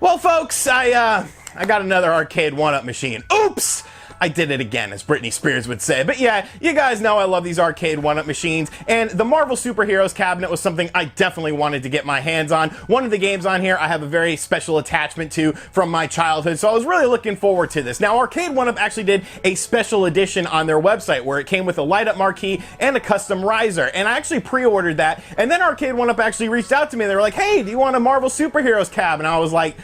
Well, folks, I got another Arcade1Up machine. Oops! I did it again, as Britney Spears would say. But yeah, you guys know I love these Arcade1Up machines, and the Marvel Superheroes cabinet was something I definitely wanted to get my hands on. One of the games on here I have a very special attachment to from my childhood, so I was really looking forward to this. Now, Arcade1Up actually did a special edition on their website where it came with a light-up marquee and a custom riser, and I actually pre-ordered that, and then Arcade1Up actually reached out to me. They were like, hey, do you want a Marvel Superheroes cab? And I was like,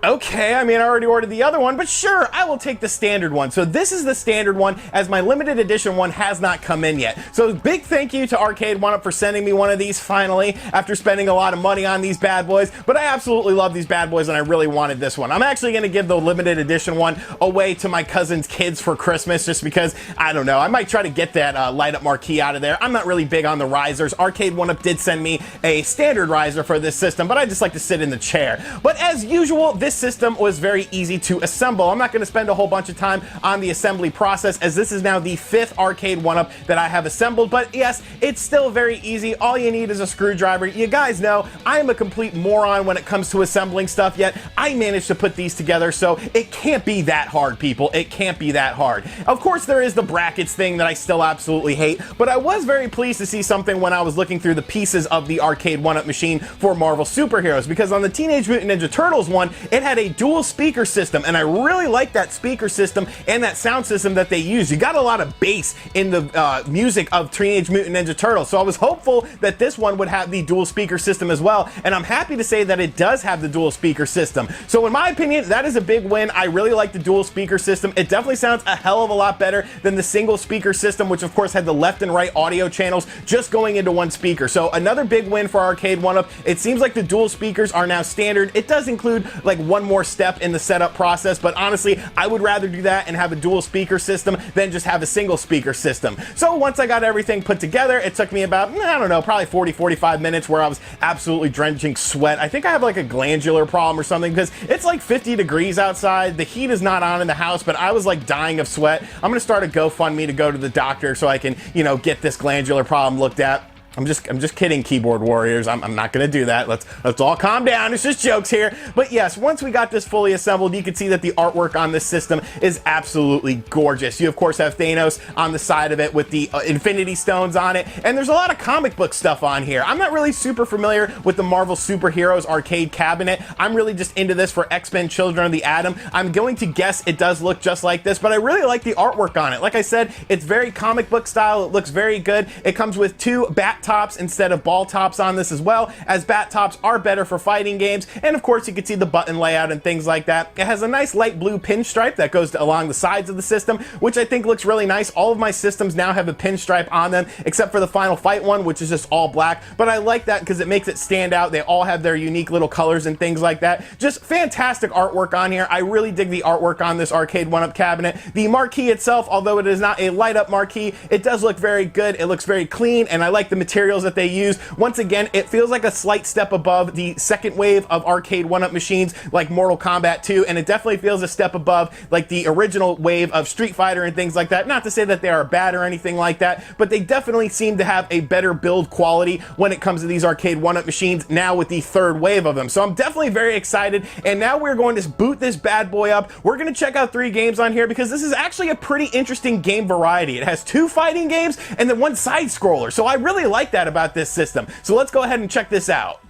okay, I mean, I already ordered the other one, but sure, I will take the standard one. So this is the standard one, as my limited edition one has not come in yet. So big thank you to Arcade1Up for sending me one of these finally, after spending a lot of money on these bad boys. But I absolutely love these bad boys, and I really wanted this one. I'm actually going to give the limited edition one away to my cousin's kids for Christmas, just because, I don't know, I might try to get that light-up marquee out of there. I'm not really big on the risers. Arcade1Up did send me a standard riser for this system, but I just like to sit in the chair. But as usual, this system was very easy to assemble. I'm not going to spend a whole bunch of time on the assembly process, as this is now the 5th Arcade1Up that I have assembled, but yes, it's still very easy. All you need is a screwdriver. You guys know I am a complete moron when it comes to assembling stuff, yet I managed to put these together, so it can't be that hard, people. It can't be that hard. Of course, there is the brackets thing that I still absolutely hate, but I was very pleased to see something when I was looking through the pieces of the Arcade1Up machine for Marvel Superheroes, because on the Teenage Mutant Ninja Turtles one, it had a dual speaker system, and I really like that speaker system and that sound system that they use. You got a lot of bass in the music of Teenage Mutant Ninja Turtles, so I was hopeful that this one would have the dual speaker system as well, and I'm happy to say that it does have the dual speaker system. So in my opinion, that is a big win. I really like the dual speaker system. It definitely sounds a hell of a lot better than the single speaker system, which of course had the left and right audio channels just going into one speaker. So another big win for Arcade1Up. It seems like the dual speakers are now standard. It does include like one more step in the setup process, but honestly, I would rather do that and have a dual speaker system than just have a single speaker system. So once I got everything put together, it took me about, I don't know, probably 40-45 minutes where I was absolutely drenching sweat. I think I have like a glandular problem or something, because it's like 50 degrees outside. The heat is not on in the house, but I was like dying of sweat. I'm gonna start a GoFundMe to go to the doctor so I can, you know, get this glandular problem looked at. I'm just kidding, keyboard warriors. I'm not gonna do that. Let's all calm down. It's just jokes here. But yes, once we got this fully assembled, you can see that the artwork on this system is absolutely gorgeous. You of course have Thanos on the side of it with the Infinity Stones on it, and there's a lot of comic book stuff on here. I'm not really super familiar with the Marvel Superheroes arcade cabinet. I'm really just into this for X-Men Children of the Atom. I'm going to guess it does look just like this, but I really like the artwork on it. Like I said, it's very comic book style. It looks very good. It comes with 2 bat tops instead of ball tops on this as well, as bat tops are better for fighting games, and of course you can see the button layout and things like that. It has a nice light blue pinstripe that goes along the sides of the system, which I think looks really nice. All of my systems now have a pinstripe on them, except for the Final Fight one, which is just all black, but I like that because it makes it stand out. They all have their unique little colors and things like that. Just fantastic artwork on here. I really dig the artwork on this Arcade1Up cabinet. The marquee itself, although it is not a light-up marquee, it does look very good. It looks very clean, and I like the materials that they use. Once again, it feels like a slight step above the second wave of Arcade1Up machines like Mortal Kombat 2, and it definitely feels a step above like the original wave of Street Fighter and things like that. Not to say that they are bad or anything like that, but they definitely seem to have a better build quality when it comes to these Arcade1Up machines now with the 3rd wave of them. So I'm definitely very excited, and now we're going to boot this bad boy up. We're going to check out 3 games on here, because this is actually a pretty interesting game variety. It has 2 fighting games and then 1 side scroller, so I really like that about this system. So let's go ahead and check this out.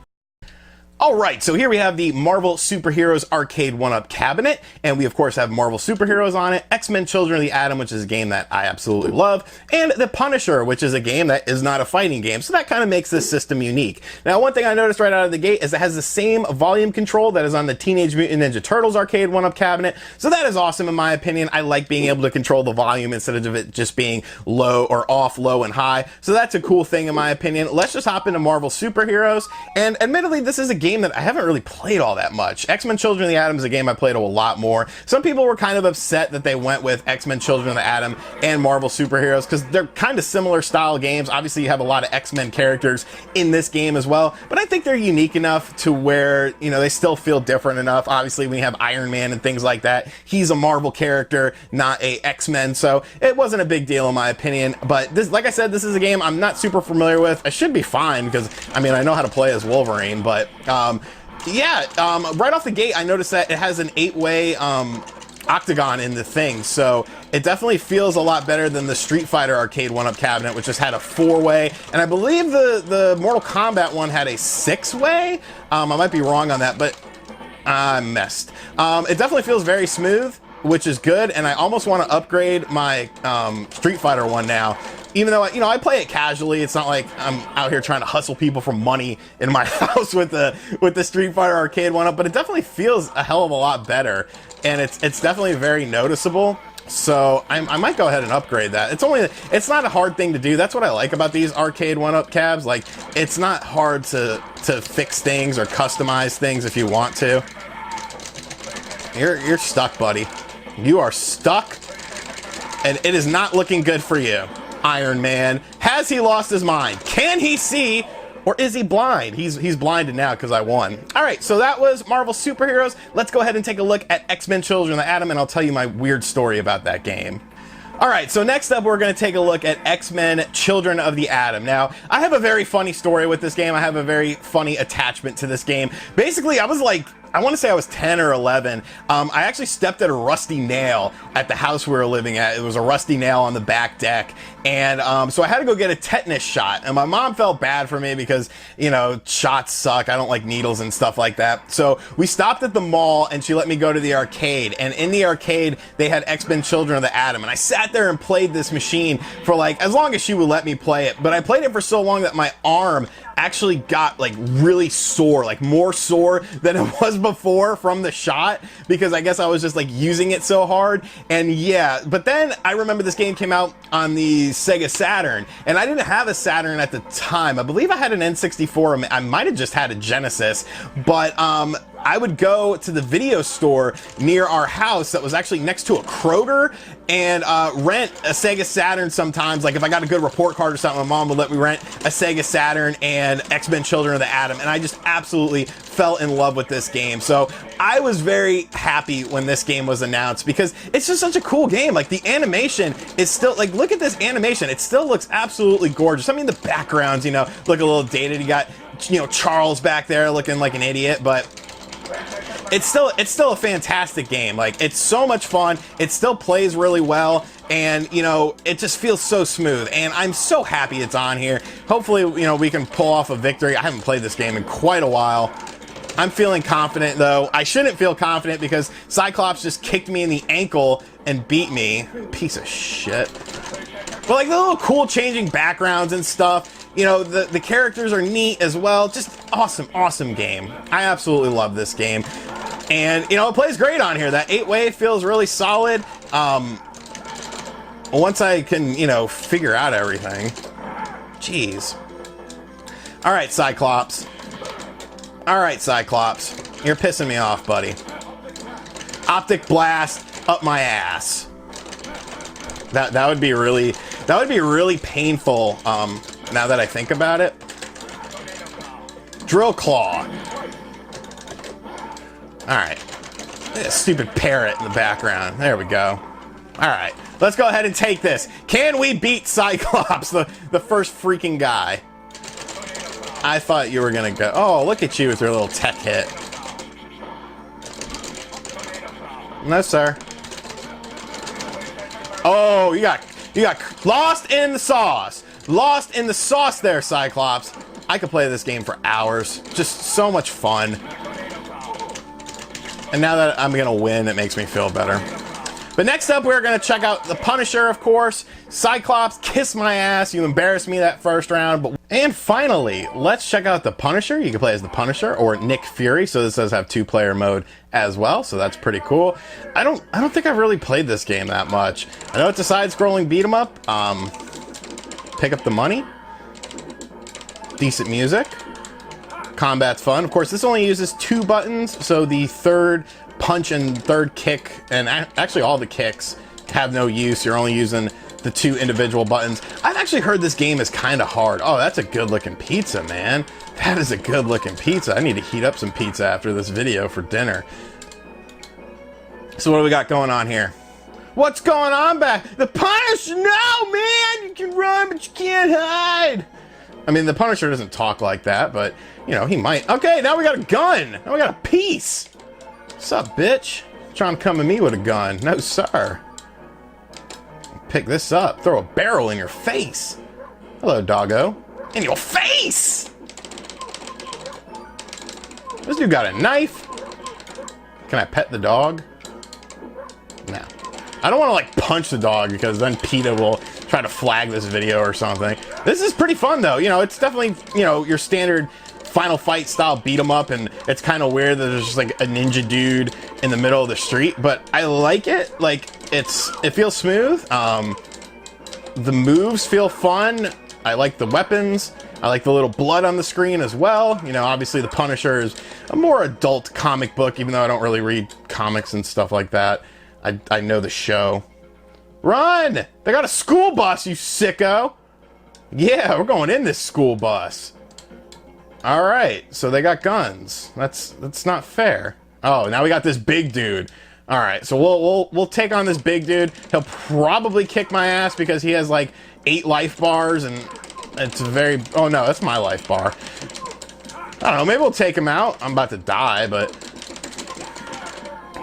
Alright, so here we have the Marvel Superheroes Arcade1Up cabinet, and we of course have Marvel Superheroes on it, X-Men Children of the Atom, which is a game that I absolutely love, and The Punisher, which is a game that is not a fighting game, so that kind of makes this system unique. Now, one thing I noticed right out of the gate is it has the same volume control that is on the Teenage Mutant Ninja Turtles Arcade1Up cabinet, so that is awesome in my opinion. I like being able to control the volume instead of it just being low or off, low and high, so that's a cool thing in my opinion. Let's just hop into Marvel Superheroes, and admittedly this is a game that I haven't really played all that much. X-Men Children of the Atom is a game I played a lot more. Some people were kind of upset that they went with X-Men Children of the Atom and Marvel Superheroes because they're kind of similar style games. Obviously you have a lot of X-Men characters in this game as well, but I think they're unique enough to where, you know, they still feel different enough. Obviously when you have Iron Man and things like that, he's a Marvel character, not a X-Men, so it wasn't a big deal in my opinion. But this, like I said, this is a game I'm not super familiar with. I should be fine because, I mean, I know how to play as Wolverine, but Yeah, right off the gate, I noticed that it has an 8-way octagon in the thing, so it definitely feels a lot better than the Street Fighter Arcade1Up cabinet, which just had a 4-way, and I believe the Mortal Kombat one had a 6-way. I might be wrong on that, but I messed. It definitely feels very smooth, which is good, and I almost want to upgrade my Street Fighter one now. Even though, you know, I play it casually, it's not like I'm out here trying to hustle people for money in my house with the Street Fighter Arcade1Up, but it definitely feels a hell of a lot better, and it's definitely very noticeable. So I might go ahead and upgrade that. It's not a hard thing to do. That's what I like about these Arcade1Up cabs. Like, it's not hard to fix things or customize things if you want to. You're stuck, buddy. You are stuck, and it is not looking good for you. Iron Man. Has he lost his mind? Can he see, or is he blind? He's blinded now because I won. All right, so that was Marvel Superheroes. Let's go ahead and take a look at X-Men Children of the Atom, and I'll tell you my weird story about that game. All right, so next up, we're going to take a look at X-Men Children of the Atom. Now, I have a very funny story with this game. I have a very funny attachment to this game. Basically, I was like, I want to say I was 10 or 11. I actually stepped at a rusty nail at the house we were living at. It was a rusty nail on the back deck. And so I had to go get a tetanus shot. And my mom felt bad for me because, you know, shots suck. I don't like needles and stuff like that. So we stopped at the mall and she let me go to the arcade. And in the arcade, they had X-Men Children of the Atom. And I sat there and played this machine for like, as long as she would let me play it. But I played it for so long that my arm actually got like really sore, like more sore than it was before from the shot, because I guess I was just like using it so hard. And yeah, but then I remember this game came out on the Sega Saturn, and I didn't have a Saturn at the time. I believe I had an N64. I might have just had a Genesis, but I would go to the video store near our house that was actually next to a Kroger and rent a Sega Saturn sometimes. Like if I got a good report card or something, my mom would let me rent a Sega Saturn and X-Men Children of the Atom, and I just absolutely fell in love with this game. So I was very happy when this game was announced because it's just such a cool game. Like the animation is still, like, look at this animation. It still looks absolutely gorgeous. I mean, the backgrounds, you know, look a little dated. You got, you know, Charles back there looking like an idiot, but it's still a fantastic game. Like, it's so much fun. It still plays really well, and you know, it just feels so smooth, and I'm so happy it's on here. Hopefully, you know, we can pull off a victory. I haven't played this game in quite a while. I'm feeling confident, though. I shouldn't feel confident because Cyclops just kicked me in the ankle and beat me. Piece of shit. But like the little cool changing backgrounds and stuff, you know, the characters are neat as well. Just awesome game. I absolutely love this game. And, you know, it plays great on here. That 8-way feels really solid. Once I can, you know, figure out everything. Jeez. All right, Cyclops. All right, Cyclops. You're pissing me off, buddy. Optic blast up my ass. That would be really painful. Now that I think about it. Drill claw. All right. Stupid parrot in the background. There we go. All right. Let's go ahead and take this. Can we beat Cyclops, the first freaking guy? I thought you were gonna go. Oh, look at you with your little tech hit. No, sir. Oh, you got lost in the sauce. Lost in the sauce there, Cyclops. I could play this game for hours. Just so much fun. And now that I'm gonna win, it makes me feel better. But next up, we're gonna check out the Punisher, of course. Cyclops, kiss my ass. You embarrassed me that first round. And finally, let's check out the Punisher. You can play as the Punisher or Nick Fury. So this does have 2-player mode as well. So that's pretty cool. I don't think I've really played this game that much. I know it's a side-scrolling beat 'em up. Pick up the money. Decent music. Combat's fun. Of course, this only uses 2 buttons. So the third punch and third kick, and actually all the kicks, have no use. You're only using the 2 individual buttons. I've actually heard this game is kind of hard. Oh, that's a good looking pizza, man. That is a good looking pizza. I need to heat up some pizza after this video for dinner. So what do we got going on here? What's going on back? The Punisher! No, man! You can run, but you can't hide! I mean, the Punisher doesn't talk like that, but, you know, he might. Okay, now we got a gun. Now we got a piece. What's up, bitch? Trying to come at me with a gun. No, sir. Pick this up. Throw a barrel in your face. Hello, doggo. In your face! This dude got a knife. Can I pet the dog? No. I don't want to, like, punch the dog because then PETA will try to flag this video or something. This is pretty fun, though. You know, it's definitely, you know, your standard Final Fight style beat 'em up, and it's kind of weird that there's just like a ninja dude in the middle of the street, but I like it. Like, it feels smooth. The moves feel fun. I like the weapons. I like the little blood on the screen as well. You know, obviously the Punisher is a more adult comic book, even though I don't really read comics and stuff like that. I know the show. Run! They got a school bus, you sicko! Yeah, we're going in this school bus. All right, so they got guns. That's not fair. Oh, now we got this big dude. All right, so we'll take on this big dude. He'll probably kick my ass because he has like 8 life bars, and it's very. Oh no, that's my life bar. I don't know. Maybe we'll take him out. I'm about to die, but.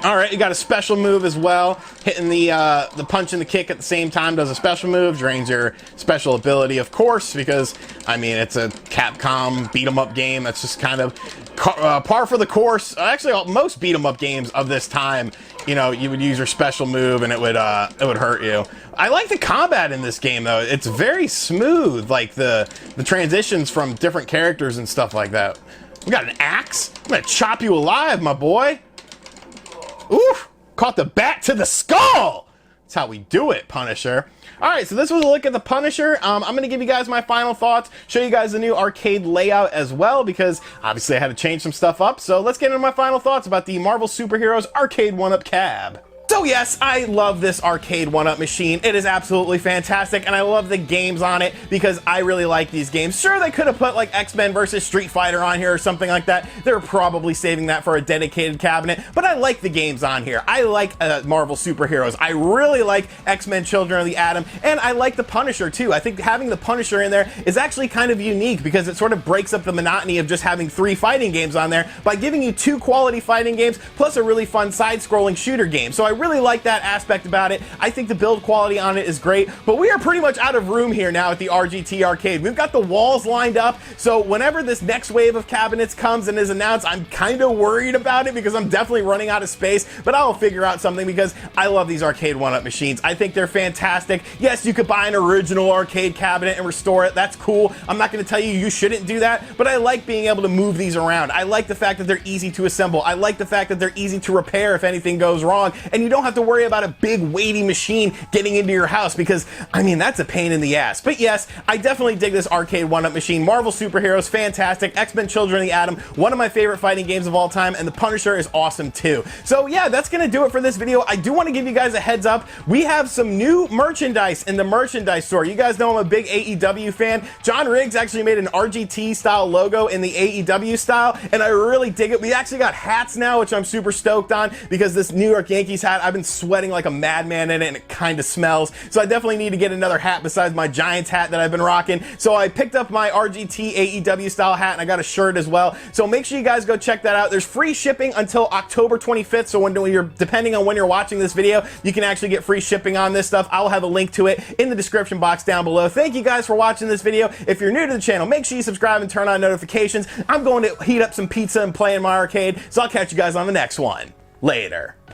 All right, you got a special move as well. Hitting the punch and the kick at the same time does a special move, drains your special ability, of course, because, I mean, it's a Capcom beat-em-up game. That's just kind of par for the course. Actually, most beat-em-up games of this time, you know, you would use your special move and it would hurt you. I like the combat in this game, though. It's very smooth, like the transitions from different characters and stuff like that. We got an axe. I'm gonna chop you alive, my boy. Oof! Caught the bat to the skull! That's how we do it, Punisher. Alright, so this was a look at the Punisher. I'm going to give you guys my final thoughts, show you guys the new arcade layout as well, because obviously I had to change some stuff up. So let's get into my final thoughts about the Marvel Superheroes Arcade1Up cab. So yes, I love this Arcade1Up machine. It is absolutely fantastic, and I love the games on it because I really like these games. Sure, they could have put like X-Men versus Street Fighter on here or something like that. They're probably saving that for a dedicated cabinet, but I like the games on here. I like Marvel Superheroes. I really like X-Men Children of the Atom, and I like the Punisher too. I think having the Punisher in there is actually kind of unique because it sort of breaks up the monotony of just having 3 fighting games on there by giving you 2 quality fighting games plus a really fun side-scrolling shooter game. So I really like that aspect about it. I think the build quality on it is great, but we are pretty much out of room here now at the RGT Arcade. We've got the walls lined up, so whenever this next wave of cabinets comes and is announced, I'm kind of worried about it because I'm definitely running out of space, but I'll figure out something because I love these Arcade1Up machines. I think they're fantastic. Yes, you could buy an original arcade cabinet and restore it. That's cool. I'm not going to tell you you shouldn't do that, but I like being able to move these around. I like the fact that they're easy to assemble. I like the fact that they're easy to repair if anything goes wrong, and you don't have to worry about a big weighty machine getting into your house because, I mean, that's a pain in the ass. But yes, I definitely dig this Arcade1Up machine. Marvel Superheroes, fantastic. X-Men Children of the Atom, one of my favorite fighting games of all time, and the Punisher is awesome too. So yeah, that's gonna do it for this video. I do want to give you guys a heads up. We have some new merchandise in the merchandise store. You guys know I'm a big AEW fan. John Riggs actually made an RGT style logo in the AEW style, and I really dig it. We actually got hats now, which I'm super stoked on because this New York Yankees hat, I've been sweating like a madman in it, and it kind of smells. So I definitely need to get another hat besides my Giants hat that I've been rocking. So I picked up my RGT AEW style hat, and I got a shirt as well. So make sure you guys go check that out. There's free shipping until October 25th. So when you're, depending on when you're watching this video, you can actually get free shipping on this stuff. I'll have a link to it in the description box down below. Thank you guys for watching this video. If you're new to the channel, make sure you subscribe and turn on notifications. I'm going to heat up some pizza and play in my arcade. So I'll catch you guys on the next one. Later.